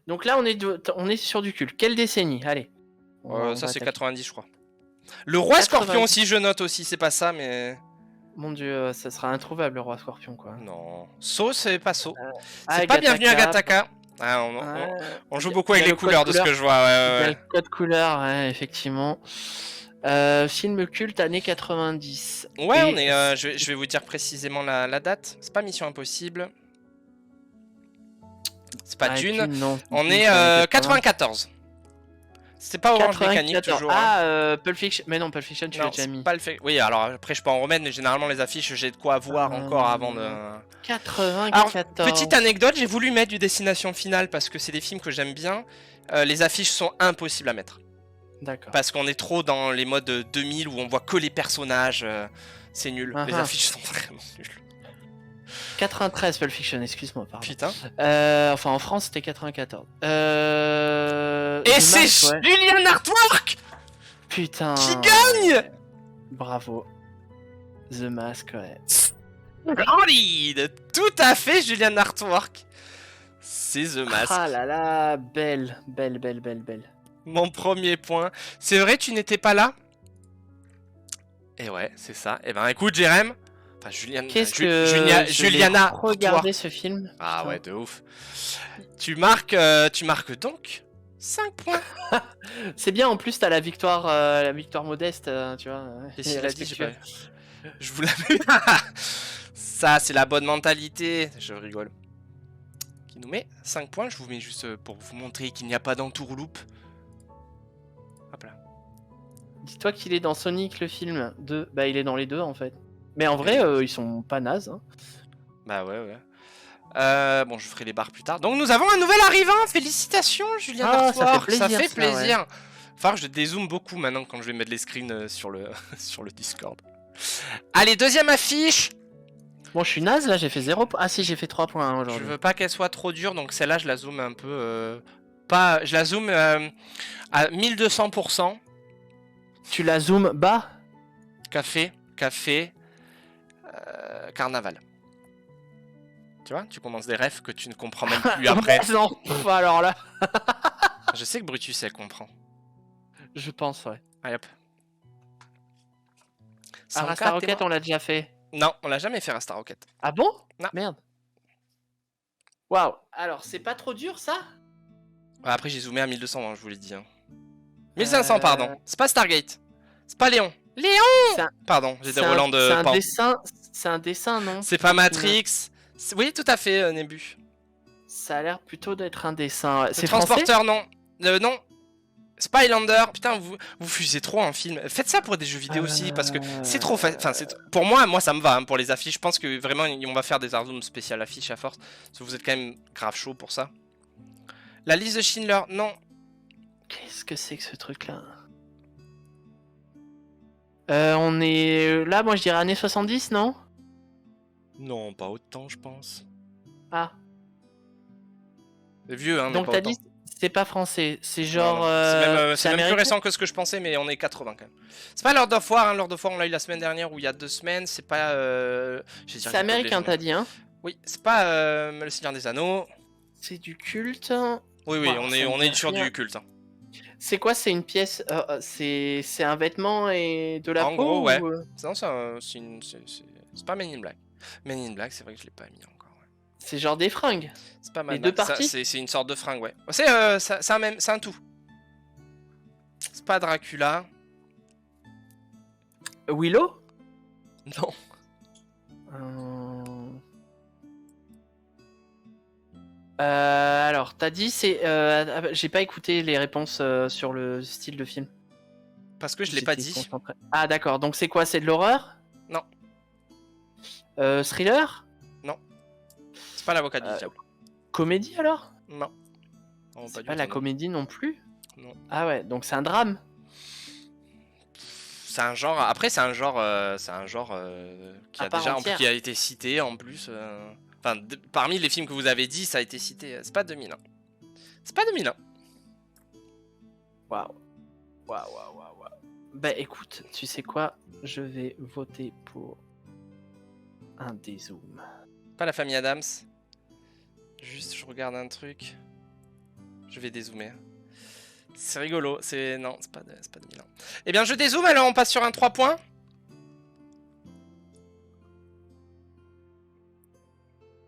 [SPEAKER 2] Donc là, on est sur du culte. Quelle décennie? Allez. On
[SPEAKER 1] Ça
[SPEAKER 2] va
[SPEAKER 1] c'est
[SPEAKER 2] attaquer.
[SPEAKER 1] 90 je crois. Le roi
[SPEAKER 2] 90.
[SPEAKER 1] Scorpion aussi je note aussi, c'est pas ça mais...
[SPEAKER 2] Mon dieu, ça sera introuvable le roi scorpion quoi.
[SPEAKER 1] Non. So c'est pas So.
[SPEAKER 2] Ah,
[SPEAKER 1] C'est pas bienvenu à
[SPEAKER 2] Gataka.
[SPEAKER 1] Gataka. Ah,
[SPEAKER 2] Ouais.
[SPEAKER 1] on joue beaucoup avec
[SPEAKER 2] Il y a
[SPEAKER 1] les
[SPEAKER 2] le code
[SPEAKER 1] couleurs de ce
[SPEAKER 2] couleur.
[SPEAKER 1] que je vois.
[SPEAKER 2] Il y a
[SPEAKER 1] Ouais.
[SPEAKER 2] le code couleur, ouais, effectivement. Film culte années 90.
[SPEAKER 1] Ouais,
[SPEAKER 2] Et
[SPEAKER 1] on est, je vais vous dire précisément la date. C'est pas Mission Impossible. C'est pas Dune.
[SPEAKER 2] Non.
[SPEAKER 1] On
[SPEAKER 2] Dune,
[SPEAKER 1] est
[SPEAKER 2] c'est années
[SPEAKER 1] 94. C'est pas Orange Mécanique
[SPEAKER 2] 94.
[SPEAKER 1] toujours. hein.
[SPEAKER 2] Ah, Pulp Fiction. Mais non, Pulp Fiction, tu l'as
[SPEAKER 1] Non,
[SPEAKER 2] déjà
[SPEAKER 1] c'est
[SPEAKER 2] mis.
[SPEAKER 1] pas le fait. Oui, alors après je peux en remettre, mais généralement les affiches j'ai de quoi voir encore avant de.
[SPEAKER 2] 94.
[SPEAKER 1] Alors, petite anecdote, j'ai voulu mettre du Destination Finale parce que c'est des films que j'aime bien. Les affiches sont impossibles à mettre.
[SPEAKER 2] D'accord.
[SPEAKER 1] Parce qu'on est trop dans les modes 2000 où on voit que les personnages. C'est nul. Les affiches sont vraiment nulles.
[SPEAKER 2] 93 Pulp Fiction, excuse-moi, pardon.
[SPEAKER 1] Putain.
[SPEAKER 2] Enfin, en France, c'était 94.
[SPEAKER 1] Et c'est
[SPEAKER 2] ouais.
[SPEAKER 1] Julian Artwork
[SPEAKER 2] Putain.
[SPEAKER 1] qui gagne.
[SPEAKER 2] Bravo. The Mask, ouais.
[SPEAKER 1] Solide. Tout à fait, Julian Artwork. C'est The Mask.
[SPEAKER 2] Ah là là, belle.
[SPEAKER 1] Mon premier point. C'est vrai, tu n'étais pas là? Et ouais, c'est ça. Et ben écoute, Jérém. Enfin, Juliana.
[SPEAKER 2] Regardez ce film.
[SPEAKER 1] Ah
[SPEAKER 2] Putain.
[SPEAKER 1] ouais, de ouf. Tu marques donc 5 points.
[SPEAKER 2] C'est bien, en plus, t'as la victoire modeste, tu vois.
[SPEAKER 1] Et si
[SPEAKER 2] la
[SPEAKER 1] l'a dit, j'ai pas
[SPEAKER 2] respectueuse.
[SPEAKER 1] vu. Je vous l'avais. Ça, c'est la bonne mentalité. Je rigole. Qui nous met 5 points. Je vous mets juste pour vous montrer qu'il n'y a pas d'entourloupe. Hop là.
[SPEAKER 2] Dis-toi qu'il est dans Sonic le film 2. Bah, il est dans les deux en fait. Mais en vrai, ils sont pas nazes. Hein.
[SPEAKER 1] Bah ouais. Bon, je ferai les barres plus tard. Donc nous avons un nouvel arrivant. Félicitations, Julien Artwork.
[SPEAKER 2] Ça fait plaisir.
[SPEAKER 1] Ouais. Enfin, je dézoome beaucoup maintenant quand je vais mettre les screens sur le sur le Discord. Allez, deuxième affiche.
[SPEAKER 2] Bon, je suis naze là, j'ai fait 0 points. Ah si, j'ai fait 3 points
[SPEAKER 1] Je
[SPEAKER 2] aujourd'hui.
[SPEAKER 1] veux pas qu'elle soit trop dure, donc celle-là, je la zoome un peu. Je la zoome à 1200%.
[SPEAKER 2] Tu la zoomes bas?
[SPEAKER 1] Café, carnaval. Tu vois, tu commences des rêves que tu ne comprends même plus après.
[SPEAKER 2] Non, alors là.
[SPEAKER 1] Je sais que Brutus, elle comprend.
[SPEAKER 2] Je pense, ouais.
[SPEAKER 1] Allez hop.
[SPEAKER 2] Rasta Rocket, on l'a déjà fait.
[SPEAKER 1] Non, on l'a jamais fait Rasta Rocket.
[SPEAKER 2] Ah bon?
[SPEAKER 1] Non.
[SPEAKER 2] Merde. Waouh. Alors, c'est pas trop dur ça?
[SPEAKER 1] Après, j'ai zoomé à 1200, hein, je vous l'ai dit. Hein. 1500, pardon. C'est pas Stargate. C'est pas Léon. Léon! Pardon, j'ai des relents de pan.
[SPEAKER 2] C'est un dessin, non?
[SPEAKER 1] C'est pas Matrix. Oui, tout à fait, Nébu.
[SPEAKER 2] Ça a l'air plutôt d'être un dessin.
[SPEAKER 1] Le
[SPEAKER 2] C'est français?
[SPEAKER 1] transporteur, non. Non. Spylander, putain, vous fusez trop en film. Faites ça pour des jeux vidéo aussi, parce que c'est trop facile. Enfin, pour moi, ça me va hein, pour les affiches. Je pense que vraiment, on va faire des Arzum spéciales affiches à force. Parce que vous êtes quand même grave chaud pour ça. La liste de Schindler, non.
[SPEAKER 2] Qu'est-ce que c'est que ce truc-là? On est là, moi je dirais années 70, non?
[SPEAKER 1] Non, pas autant, je pense.
[SPEAKER 2] Ah.
[SPEAKER 1] C'est vieux, hein, mais
[SPEAKER 2] Donc
[SPEAKER 1] pas
[SPEAKER 2] t'as
[SPEAKER 1] autant.
[SPEAKER 2] dit c'est pas français, c'est
[SPEAKER 1] Non,
[SPEAKER 2] genre.
[SPEAKER 1] non. C'est même plus
[SPEAKER 2] américain.
[SPEAKER 1] récent que ce que je pensais, mais on est 80 quand même. C'est pas Lord of War, hein. Lord of War, on l'a eu la semaine dernière ou il y a 2 semaines. C'est pas.
[SPEAKER 2] C'est américain, t'as dit, hein?
[SPEAKER 1] Oui, c'est pas Le Seigneur des Anneaux.
[SPEAKER 2] C'est du culte.
[SPEAKER 1] Oui,
[SPEAKER 2] Wow,
[SPEAKER 1] on
[SPEAKER 2] ça me
[SPEAKER 1] est
[SPEAKER 2] dit
[SPEAKER 1] sur
[SPEAKER 2] rien.
[SPEAKER 1] du culte. Hein.
[SPEAKER 2] C'est quoi? C'est une pièce. C'est un vêtement et de la
[SPEAKER 1] En
[SPEAKER 2] peau
[SPEAKER 1] gros, ouais.
[SPEAKER 2] ou...
[SPEAKER 1] Non, c'est pas Men in Black. Men in Black, c'est vrai que je l'ai pas mis encore. Ouais.
[SPEAKER 2] C'est genre des fringues.
[SPEAKER 1] C'est pas mal.
[SPEAKER 2] Les deux parties.
[SPEAKER 1] C'est une sorte de fringue, ouais. C'est un tout. C'est pas Dracula.
[SPEAKER 2] Willow?
[SPEAKER 1] Non.
[SPEAKER 2] Alors, t'as dit c'est. J'ai pas écouté les réponses sur le style de film.
[SPEAKER 1] Parce que je l'ai pas
[SPEAKER 2] J'étais
[SPEAKER 1] dit.
[SPEAKER 2] concentré. Ah d'accord, donc c'est quoi? C'est de l'horreur?
[SPEAKER 1] Non.
[SPEAKER 2] Thriller?
[SPEAKER 1] Non. C'est pas l'avocat du diable.
[SPEAKER 2] Comédie alors?
[SPEAKER 1] Non. Non,
[SPEAKER 2] C'est
[SPEAKER 1] du
[SPEAKER 2] pas
[SPEAKER 1] tout,
[SPEAKER 2] la
[SPEAKER 1] non.
[SPEAKER 2] comédie non plus?
[SPEAKER 1] Non.
[SPEAKER 2] Ah ouais, donc c'est un drame?
[SPEAKER 1] C'est un genre. Après, c'est un genre qui
[SPEAKER 2] À
[SPEAKER 1] a
[SPEAKER 2] part
[SPEAKER 1] déjà
[SPEAKER 2] entière.
[SPEAKER 1] qui a été cité en plus. Enfin, parmi les films que vous avez dit, ça a été cité. C'est pas 2001. C'est pas 2001.
[SPEAKER 2] Waouh. Bah écoute, tu sais quoi? Je vais voter pour un dézoom.
[SPEAKER 1] Pas la famille Adams. Juste, je regarde un truc. Je vais dézoomer. C'est rigolo. Non, c'est pas 2001. Eh bien, je dézoome. Alors, on passe sur un 3 points.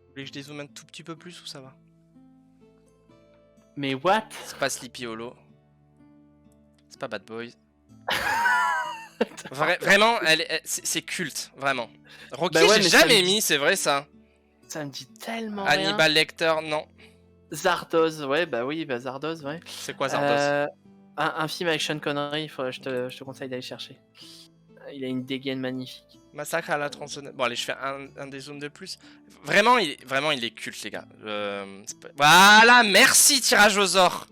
[SPEAKER 1] Vous voulez que je dézoome un tout petit peu plus ou ça va?
[SPEAKER 2] Mais what?
[SPEAKER 1] C'est pas Sleepy Hollow. C'est pas Bad Boys. Vraiment, c'est culte, vraiment. Rocky,
[SPEAKER 2] Bah ouais,
[SPEAKER 1] j'ai
[SPEAKER 2] mais ça
[SPEAKER 1] jamais
[SPEAKER 2] me dit-
[SPEAKER 1] mis, c'est vrai ça.
[SPEAKER 2] Ça me dit tellement rien.
[SPEAKER 1] Hannibal Lecter, non.
[SPEAKER 2] Zardoz, ouais, bah oui, bah Zardoz, ouais.
[SPEAKER 1] C'est quoi Zardoz?
[SPEAKER 2] Un film avec Sean Connery, je te conseille d'aller chercher. Il a une dégaine magnifique.
[SPEAKER 1] Massacre à la tronçonneuse. Bon, allez, je fais un des zooms de plus. Vraiment, il est culte, les gars. Voilà, merci, tirage aux ors.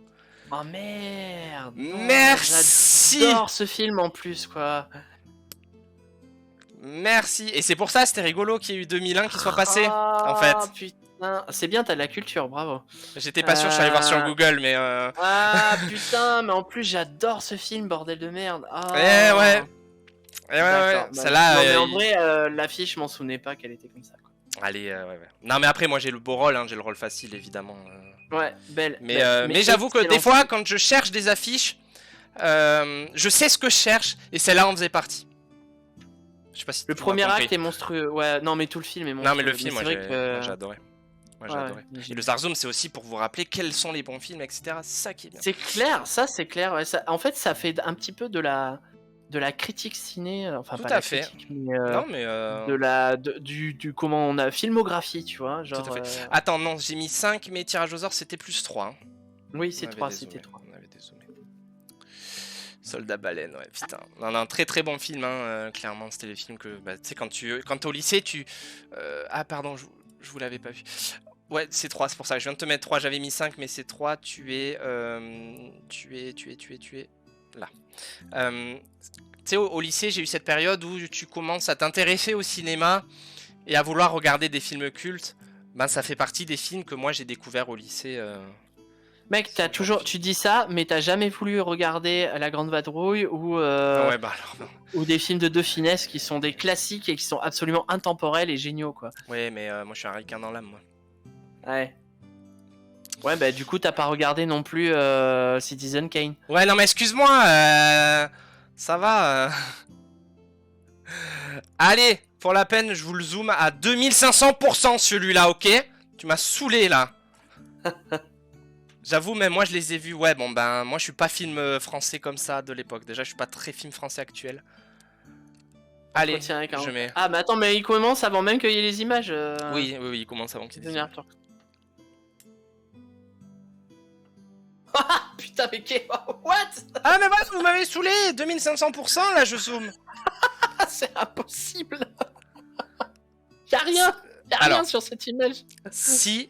[SPEAKER 2] Oh merde!
[SPEAKER 1] Merci.
[SPEAKER 2] J'adore ce film en plus, quoi.
[SPEAKER 1] Merci. Et c'est pour ça, c'était rigolo qu'il y ait eu 2001 qui soit passé, en fait.
[SPEAKER 2] Putain, c'est bien, t'as de la culture, bravo.
[SPEAKER 1] J'étais pas sûr, je suis allé voir sur Google, mais...
[SPEAKER 2] Ah putain, mais en plus j'adore ce film, bordel de merde. Ah.
[SPEAKER 1] ouais.
[SPEAKER 2] D'accord, bah,
[SPEAKER 1] Celle-là...
[SPEAKER 2] non, mais en vrai, l'affiche, je m'en souvenais pas qu'elle était comme ça, quoi.
[SPEAKER 1] Allez, ouais. Non, mais après, moi, j'ai le beau rôle, hein, j'ai le rôle facile, évidemment.
[SPEAKER 2] Ouais, belle.
[SPEAKER 1] Mais j'avoue que des fois, quand je cherche des affiches, je sais ce que je cherche, et celle-là en faisait partie. Je sais pas si
[SPEAKER 2] Le
[SPEAKER 1] tu
[SPEAKER 2] premier
[SPEAKER 1] m'as compris.
[SPEAKER 2] acte est monstrueux. Ouais, non, mais tout le film est monstrueux.
[SPEAKER 1] Non, mais le film, moi,
[SPEAKER 2] c'est
[SPEAKER 1] j'ai
[SPEAKER 2] vrai que...
[SPEAKER 1] j'ai adoré. Moi, j'ai
[SPEAKER 2] Ouais,
[SPEAKER 1] adoré.
[SPEAKER 2] mais
[SPEAKER 1] Et le Zarzum, c'est aussi pour vous rappeler quels sont les bons films, etc. C'est ça qui est bien.
[SPEAKER 2] C'est clair, ça c'est clair. Ouais, en fait, ça fait un petit peu de la critique ciné, enfin
[SPEAKER 1] Tout
[SPEAKER 2] pas
[SPEAKER 1] à
[SPEAKER 2] la
[SPEAKER 1] fait.
[SPEAKER 2] critique, mais
[SPEAKER 1] Non, mais...
[SPEAKER 2] du comment on a filmographie, tu vois, genre.
[SPEAKER 1] Tout à fait. Attends, non, j'ai mis 5, mais tirage aux ors, c'était plus 3. Hein.
[SPEAKER 2] Oui, c'est
[SPEAKER 1] On avait
[SPEAKER 2] 3,
[SPEAKER 1] dézoomé,
[SPEAKER 2] c'était 3.
[SPEAKER 1] On avait dézoomé. Soldat baleine, ouais, putain. Non, un très très bon film, hein, clairement, c'était les films que... Bah, tu sais, quand t'es au lycée, tu... Ah, pardon, je vous l'avais pas vu. Ouais, c'est 3, c'est pour ça. Je viens de te mettre 3, j'avais mis 5, mais c'est 3, tu es... Là. Tu sais, au lycée, j'ai eu cette période où tu commences à t'intéresser au cinéma et à vouloir regarder des films cultes. Ben, ça fait partie des films que moi j'ai découvert au lycée.
[SPEAKER 2] Mec, tu dis ça, mais t'as jamais voulu regarder La Grande Vadrouille ou
[SPEAKER 1] Ouais, bah alors.
[SPEAKER 2] ou des films de De Funès qui sont des classiques et qui sont absolument intemporels et géniaux, quoi.
[SPEAKER 1] Ouais, mais moi je suis un ricain dans l'âme, moi.
[SPEAKER 2] Ouais. Ouais, bah du coup, t'as pas regardé non plus Citizen Kane.
[SPEAKER 1] Ouais, non, mais excuse-moi, ça va. Allez, pour la peine, je vous le zoome à 2500% celui-là, ok? Tu m'as saoulé là. J'avoue, même moi je les ai vus. Ouais, bon ben, moi je suis pas film français comme ça de l'époque. Déjà, je suis pas très film français actuel. Allez, je mets.
[SPEAKER 2] Ah, mais attends, mais il commence avant même qu'il y ait les images.
[SPEAKER 1] Oui, il commence avant qu'il y ait des images.
[SPEAKER 2] Putain, mais what?
[SPEAKER 1] Ah mais voilà, vous m'avez saoulé. 2500% là, je zoome.
[SPEAKER 2] Ah, c'est impossible. Y'a rien. Y'a rien
[SPEAKER 1] Alors.
[SPEAKER 2] sur cette image.
[SPEAKER 1] Si,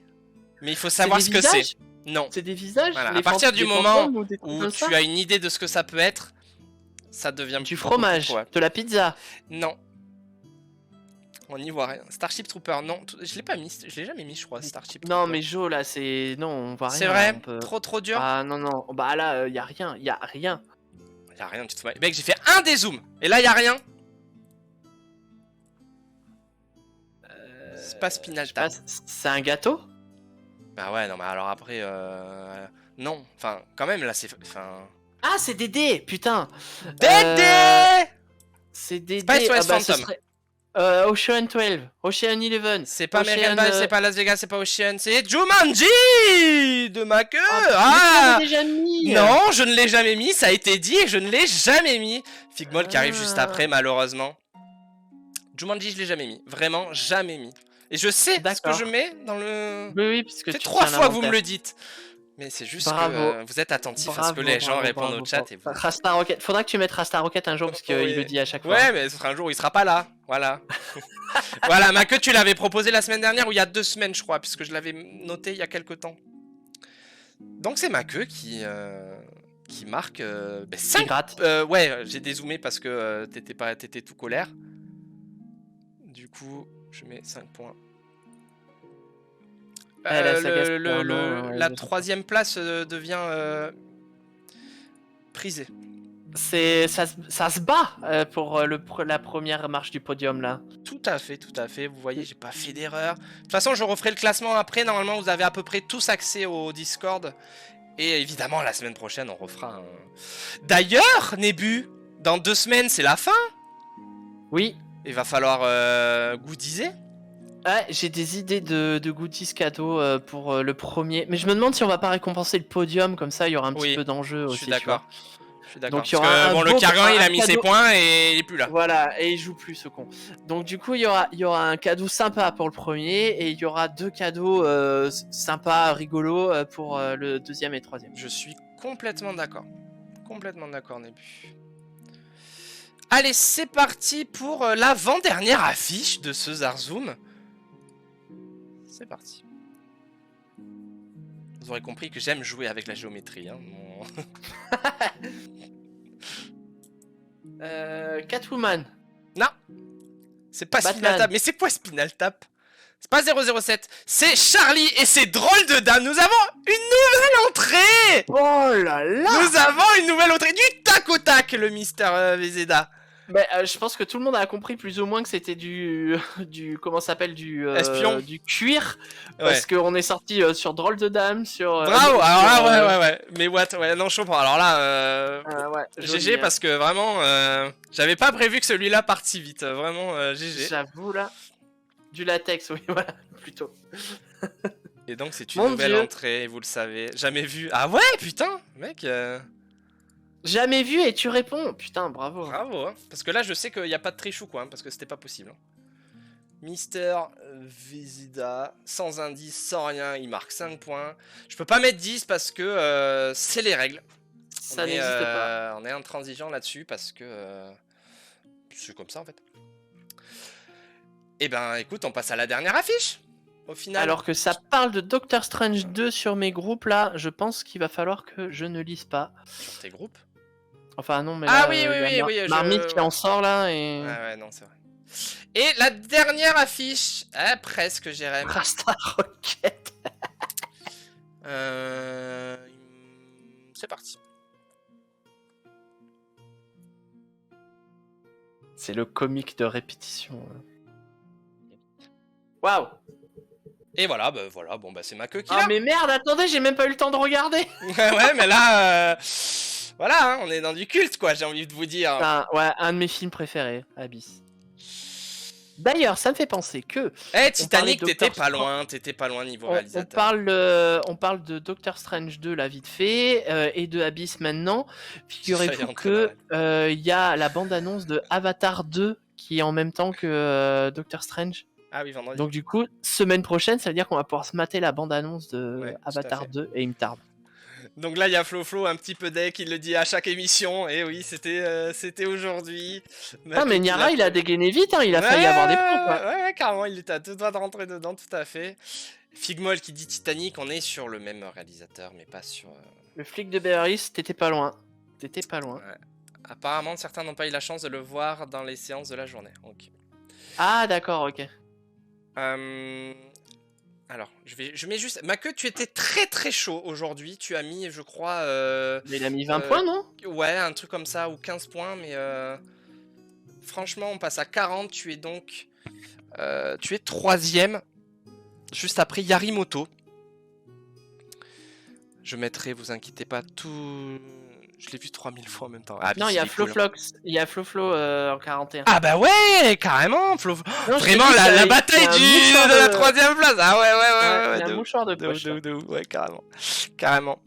[SPEAKER 1] mais il faut savoir
[SPEAKER 2] des
[SPEAKER 1] ce que c'est.
[SPEAKER 2] visages
[SPEAKER 1] Non.
[SPEAKER 2] C'est des visages.
[SPEAKER 1] Voilà.
[SPEAKER 2] les
[SPEAKER 1] À partir
[SPEAKER 2] fantômes-
[SPEAKER 1] du
[SPEAKER 2] des
[SPEAKER 1] moment
[SPEAKER 2] fantômes ou des trucs
[SPEAKER 1] où
[SPEAKER 2] comme
[SPEAKER 1] tu
[SPEAKER 2] ça
[SPEAKER 1] as une idée de ce que ça peut être, ça devient
[SPEAKER 2] Du
[SPEAKER 1] beaucoup
[SPEAKER 2] fromage,
[SPEAKER 1] plus- ouais.
[SPEAKER 2] de la pizza.
[SPEAKER 1] Non. On n'y voit rien. Starship Trooper, non. Je l'ai pas mis. Je l'ai jamais mis, je crois. Starship
[SPEAKER 2] Non,
[SPEAKER 1] Trooper.
[SPEAKER 2] mais Jo, là, c'est. Non, on voit rien.
[SPEAKER 1] C'est vrai.
[SPEAKER 2] on peut-
[SPEAKER 1] Trop dur.
[SPEAKER 2] Ah non, non. Bah là, y a rien. Y a rien.
[SPEAKER 1] Y a rien, tu te fous. Mec, j'ai fait un dézoom. Et là, y a rien. C'est pas Spinal
[SPEAKER 2] Je sais pas,
[SPEAKER 1] Tap.
[SPEAKER 2] c'est un gâteau?
[SPEAKER 1] Bah ouais, non, mais alors après. Non. Enfin, quand même, là, c'est. Enfin.
[SPEAKER 2] Ah, c'est Dédé, putain.
[SPEAKER 1] Dédé
[SPEAKER 2] C'est Dédé.
[SPEAKER 1] C'est pas SOS
[SPEAKER 2] ce
[SPEAKER 1] Phantom.
[SPEAKER 2] serait, Ocean 12, Ocean 11.
[SPEAKER 1] C'est pas
[SPEAKER 2] Ocean,
[SPEAKER 1] American Pie, c'est pas Las Vegas, c'est pas Ocean, c'est Jumanji de ma queue.
[SPEAKER 2] mais tu
[SPEAKER 1] Ah
[SPEAKER 2] l'avais déjà mis.
[SPEAKER 1] non, je ne l'ai jamais mis, ça a été dit et je ne l'ai jamais mis. Figmol qui arrive juste
[SPEAKER 2] Ah.
[SPEAKER 1] après, malheureusement. Jumanji, je l'ai jamais mis, vraiment jamais mis. Et je sais ce que
[SPEAKER 2] D'accord.
[SPEAKER 1] je mets dans le.
[SPEAKER 2] Oui, oui, puisque
[SPEAKER 1] C'est
[SPEAKER 2] tu
[SPEAKER 1] 3
[SPEAKER 2] tiens
[SPEAKER 1] fois que vous me
[SPEAKER 2] l'inventaire.
[SPEAKER 1] le dites. Mais c'est juste
[SPEAKER 2] Bravo.
[SPEAKER 1] que vous êtes attentif à ce que les gens répondent au chat et vous.
[SPEAKER 2] Rasta Rocket. Faudra que tu mettes Rasta Rocket un jour parce qu'il
[SPEAKER 1] Oui.
[SPEAKER 2] le dit à chaque fois.
[SPEAKER 1] Ouais, mais ce sera un jour où il sera pas là. Voilà. Voilà, ma queue, tu l'avais proposé la semaine dernière ou il y a 2 semaines, je crois, puisque je l'avais noté il y a quelques temps. Donc c'est ma queue qui marque 5.
[SPEAKER 2] gratte.
[SPEAKER 1] Ouais, j'ai dézoomé parce que t'étais tout colère. Du coup, je mets 5 points.
[SPEAKER 2] La saga Spider-Man, ouais,
[SPEAKER 1] La
[SPEAKER 2] je-
[SPEAKER 1] 3ème place devient prisée.
[SPEAKER 2] Ça se bat pour la première marche du podium là.
[SPEAKER 1] Tout à fait, tout à fait. Vous voyez, j'ai pas fait d'erreur. De toute façon, je referai le classement après. Normalement, vous avez à peu près tous accès au Discord. Et évidemment, la semaine prochaine, on refera un... D'ailleurs, Nébu, dans 2 semaines, c'est la fin.
[SPEAKER 2] Oui.
[SPEAKER 1] Il va falloir goodiser.
[SPEAKER 2] Ouais, j'ai des idées de goodies cadeaux pour le premier. Mais je me demande si on va pas récompenser le podium, comme ça il y aura un petit
[SPEAKER 1] Oui,
[SPEAKER 2] peu d'enjeu
[SPEAKER 1] Je
[SPEAKER 2] aussi.
[SPEAKER 1] suis
[SPEAKER 2] tu vois.
[SPEAKER 1] d'accord. Je suis d'accord.
[SPEAKER 2] Donc, il y
[SPEAKER 1] Parce
[SPEAKER 2] aura
[SPEAKER 1] que,
[SPEAKER 2] un
[SPEAKER 1] bon, le
[SPEAKER 2] beau-
[SPEAKER 1] Cargan, il a
[SPEAKER 2] un
[SPEAKER 1] mis ses
[SPEAKER 2] cadeau.
[SPEAKER 1] points et il est plus là.
[SPEAKER 2] Voilà, et il joue plus ce con. Donc du coup, il y aura un cadeau sympa pour le premier, et il y aura 2 cadeaux sympas, rigolos pour le deuxième et troisième.
[SPEAKER 1] Je suis complètement d'accord. Complètement d'accord, Nébu. Allez, c'est parti pour l'avant-dernière affiche de ce Zarzoom. C'est parti. Vous aurez compris que j'aime jouer avec la géométrie. Hein.
[SPEAKER 2] Catwoman.
[SPEAKER 1] Non, c'est pas
[SPEAKER 2] Batman.
[SPEAKER 1] Spinal Tap. Mais c'est quoi Spinal Tap? C'est pas 007, c'est Charlie et ses drôles de dames. Nous avons une nouvelle entrée.
[SPEAKER 2] Oh là là.
[SPEAKER 1] Nous avons une nouvelle entrée du tac au tac, le Mister Vezeda.
[SPEAKER 2] Mais je pense que tout le monde a compris plus ou moins que c'était du comment ça s'appelle
[SPEAKER 1] Espion.
[SPEAKER 2] du cuir,
[SPEAKER 1] Ouais.
[SPEAKER 2] parce qu'on est sorti sur Drôle de Dame, sur
[SPEAKER 1] Bravo. Alors
[SPEAKER 2] sur,
[SPEAKER 1] là, ouais. Mais what? Ouais, non, je comprends. Alors là,
[SPEAKER 2] ouais, joli,
[SPEAKER 1] GG
[SPEAKER 2] hein.
[SPEAKER 1] parce que vraiment, j'avais pas prévu que celui-là parte si vite. Vraiment, GG.
[SPEAKER 2] J'avoue là, du latex, oui, voilà, plutôt.
[SPEAKER 1] Et donc c'est une
[SPEAKER 2] Mon
[SPEAKER 1] nouvelle
[SPEAKER 2] Dieu.
[SPEAKER 1] entrée, vous le savez. Jamais vu. Ah ouais, putain, mec.
[SPEAKER 2] Jamais vu et tu réponds, putain, bravo.
[SPEAKER 1] Bravo, hein. Parce que là, je sais qu'il n'y a pas de trichou, quoi, hein, parce que c'était pas possible. Hein. Mister Vezeda, sans indice, sans rien, il marque 5 points. Je peux pas mettre 10 parce que c'est les règles.
[SPEAKER 2] Ça n'existe pas.
[SPEAKER 1] On est intransigeant là-dessus parce que c'est comme ça en fait. Et ben écoute, on passe à la dernière affiche. Au final.
[SPEAKER 2] Alors que ça parle de Doctor Strange 2 sur mes groupes là, je pense qu'il va falloir que je ne lise pas.
[SPEAKER 1] Sur tes groupes.
[SPEAKER 2] Enfin non, mais
[SPEAKER 1] Ah
[SPEAKER 2] là,
[SPEAKER 1] oui,
[SPEAKER 2] il y a
[SPEAKER 1] oui,
[SPEAKER 2] Marmite qui en sort là et...
[SPEAKER 1] Ouais, non, c'est vrai. Et la dernière affiche, presque, Jérém.
[SPEAKER 2] Rasta Rocket.
[SPEAKER 1] C'est parti.
[SPEAKER 2] C'est le comique de répétition. Waouh.
[SPEAKER 1] Et voilà, bon, c'est ma queue qui
[SPEAKER 2] Ah
[SPEAKER 1] l'a.
[SPEAKER 2] mais merde, attendez, j'ai même pas eu le temps de regarder.
[SPEAKER 1] Ouais, mais là, voilà, hein, on est dans du culte, quoi, j'ai envie de vous dire.
[SPEAKER 2] Ouais, un de mes films préférés, Abyss. D'ailleurs, ça me fait penser que...
[SPEAKER 1] Titanic,
[SPEAKER 2] parlait de
[SPEAKER 1] t'étais pas loin niveau
[SPEAKER 2] On
[SPEAKER 1] réalisateur.
[SPEAKER 2] parle de Doctor Strange 2 là vite fait et de Abyss maintenant. Figurez-vous
[SPEAKER 1] Faillant
[SPEAKER 2] que il y a la bande-annonce de Avatar 2 qui est en même temps que Doctor Strange.
[SPEAKER 1] Ah oui, vendredi.
[SPEAKER 2] Donc du coup, semaine prochaine, ça veut dire qu'on va pouvoir se mater la bande-annonce de
[SPEAKER 1] Ouais, tout à
[SPEAKER 2] Avatar
[SPEAKER 1] fait.
[SPEAKER 2] 2 et il me tarde.
[SPEAKER 1] Donc là, il y a Flo un petit peu deck, il le dit à chaque émission. Et oui, c'était aujourd'hui.
[SPEAKER 2] Ah, mais Niara, il a dégainé vite, hein, il a failli avoir des points, quoi.
[SPEAKER 1] Ouais, carrément, il était à deux doigts de rentrer dedans, tout à fait. Figmol qui dit Titanic, on est sur le même réalisateur, mais pas sur...
[SPEAKER 2] Le flic de Beverly Hills, t'étais pas loin. T'étais pas loin.
[SPEAKER 1] Ouais. Apparemment, certains n'ont pas eu la chance de le voir dans les séances de la journée. Ok.
[SPEAKER 2] Ah, d'accord, ok.
[SPEAKER 1] Alors, je mets juste... Maque, tu étais très très chaud aujourd'hui. Tu as mis, je crois...
[SPEAKER 2] Mais il a mis 20 points, non?
[SPEAKER 1] Ouais, un truc comme ça, ou 15 points, mais... Franchement, on passe à 40. Tu es donc... tu es 3ème. Juste après Yarimoto. Je mettrai, vous inquiétez pas, tout... Je l'ai vu 3000 fois en même temps. Ah,
[SPEAKER 2] non, il y a Floflox. Il y a Floflo en 41.
[SPEAKER 1] Ah bah ouais, carrément.
[SPEAKER 2] Non,
[SPEAKER 1] vraiment la bataille de la 3ème place. Ah ouais.
[SPEAKER 2] Il y a un mouchoir de poche.
[SPEAKER 1] Ouais, carrément.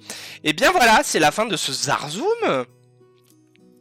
[SPEAKER 1] Et bien voilà, c'est la fin de ce Zarzoom.